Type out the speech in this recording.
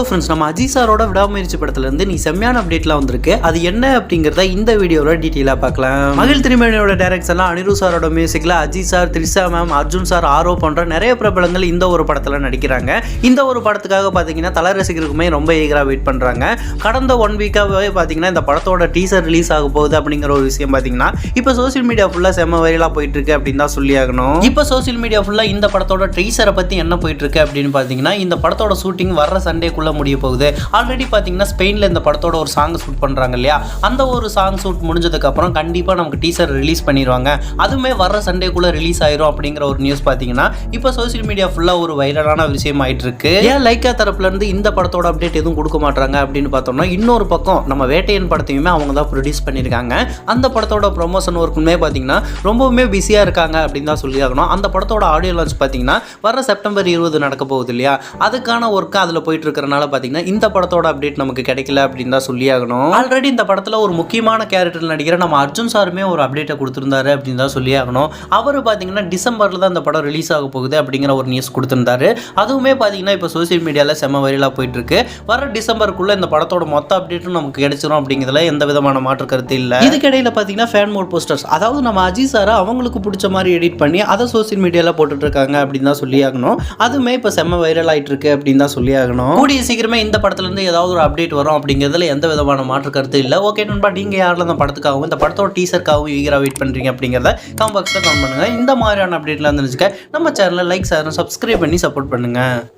Friends, நம்ம அஜித் சாரோட விடாமுயற்சி படத்துலேருந்து நீ செம்மையான அப்டேட்லாம் வந்திருக்கு. அது என்ன அப்படிங்கிறத இந்த வீடியோவில் டீட்டெயிலாக பார்க்கலாம். மகிழ் திருமேனியோட டைரக்ஷன்லாம் அனிருத் சாரோட மியூசிக்கில் Ajith sir, Trisha ma'am, Arjun sir, Aarav போன்ற நிறைய பிரபலங்கள் இந்த ஒரு படத்தில் நடிக்கிறாங்க. இந்த ஒரு படத்துக்காக பார்த்தீங்கன்னா தல ரசிகருக்குமே ரொம்ப ஈகராக வெயிட் பண்ணுறாங்க. கடந்த 1 வீக்காகவே பார்த்தீங்கன்னா இந்த படத்தோட டீசர் ரிலீஸ் ஆக போகுது அப்படிங்கிற ஒரு விஷயம் பார்த்தீங்கன்னா இப்போ சோசியல் மீடியா ஃபுல்லாக செம்ம வைரலாக போயிட்டு இருக்கு அப்படின்னு தான் சொல்லி ஆகணும். இப்போ சோசியல் மீடியா ஃபுல்லாக இந்த படத்தோட டீசரை பற்றி என்ன போயிட்டு இருக்கு அப்படின்னு பார்த்தீங்கன்னா இந்த படத்தோட ஷூட்டிங் வர்ற சண்டேக்குள்ள முடிய போகுது. ஆல்ரெடி பார்த்தீங்கன்னா ஸ்பெயினில் இந்த படத்தோட ஒரு சாங் ஷூட் பண்ணுறாங்க இல்லையா, அந்த ஒரு சாங் ஷூட் முடிஞ்சதுக்கப்புறம் கண்டிப்பாக நமக்கு டீசர் ரிலீஸ் பண்ணிடுவாங்க. அதுவுமே வர்ற சண்டேக்குள்ளே ரிலீஸ் ஆயிரும் அப்படிங்கிற ஒரு நியூஸ் பார்த்தீங்கன்னா இப்போ சோசியல் மீடியா ஃபுல்லாக ஒரு வைரலான விஷயம் ஆயிட்டு இருக்கு. ஏன் லைக்கா தரப்புலேருந்து இந்த படத்தோட அப்டேட் எதுவும் கொடுக்க மாட்டாங்க அப்படின்னு பார்த்தோம்னா, இன்னொரு பக்கம் நம்ம வேட்டையன் படத்தையுமே அவங்க தான் ப்ரொடியூஸ் பண்ணியிருக்காங்க. அந்த படத்தோட ப்ரொமோஷன் ஒர்க்குமே பார்த்தீங்கன்னா ரொம்பவுமே பிஸியாக இருக்காங்க அப்படின்னு தான் சொல்லி ஆகணும். அந்த படத்தோட ஆடியோ லான்ச் பார்த்தீங்கன்னா வர செப்டம்பர் 20 நடக்க போகுது இல்லையா, அதுக்கான ஒர்க்கு அதில் போயிட்டு இருக்கிறனால பார்த்தீங்கன்னா இந்த படத்தோட அப்டேட் நமக்கு கிடைக்கல அப்படின்னு தான் சொல்லி ஆகணும். ஆல்ரெடி இந்த படத்தில் ஒரு முக்கியமான கேரக்டர் நடிக்கிற நம்ம அர்ஜுன் சாருமே ஒரு அப்டேட்டை கொடுத்துருந்தாரு அப்படின்னு தான் சொல்லி ஆகணும். அவர் பார்த்தீங்கன்னா டிசம்பரில் தான் இந்த படம் ரிலீஸ் ஆக போகுது அப்படிங்கிற ஒரு நியூஸ் கொடுத்துருந்தாரு. அதுவுமே பார்த்தீங்கன்னா இப்போ சோசியல் மீடியாவில் செம்ம வைரலாக போயிட்டு இருக்கு. வர டிசம்பருக்குள்ளே இந்த படத்தோட மொத்த அப்டேட்டும் நமக்கு கிடைச்சிடும் அப்படிங்கிறதுல எந்த விதமான மாற்று கருத்து இல்லை. இதுக்கிடையில் பார்த்தீங்கன்னா ஃபேன் மோட் போஸ்டர்ஸ், அதாவது நம்ம அஜித் சாரை அவங்களுக்கு பிடிச்ச மாதிரி எடிட் பண்ணி அதை சோசியல் மீடியாவில் போட்டுட்டு இருக்காங்க அப்படின்னு தான் சொல்லி ஆகணும். அதுவுமே இப்போ செம்ம வைரல் ஆகிட்டு இருக்கு அப்படின்னு தான் சொல்லி ஆகணும். கூடிய சீக்கிரமே இந்த படத்துலேருந்து ஏதாவது ஒரு அப்டேட் வரும் அப்படிங்கிறதுல எந்த விதமான மாற்று கருத்து இல்லை. ஓகே நண்பா, நீங்கள் யாரெல்லாம் இந்த படத்துக்காகவும் இந்த படத்தோட டீசருக்காகவும் ஈகராக வெயிட் பண்ணுறீங்க அப்படிங்கிறத கமெண்ட் பாக்ஸில் கமெண்ட் பண்ணுங்கள். இந்த மாதிரியான அப்டேட்லாம் இருந்துச்சுக்க நம்ம சேனலை லைக், ஷேர், சப்ஸ்கிரைப் பண்ணி சப்போர்ட் பண்ணுங்கள்.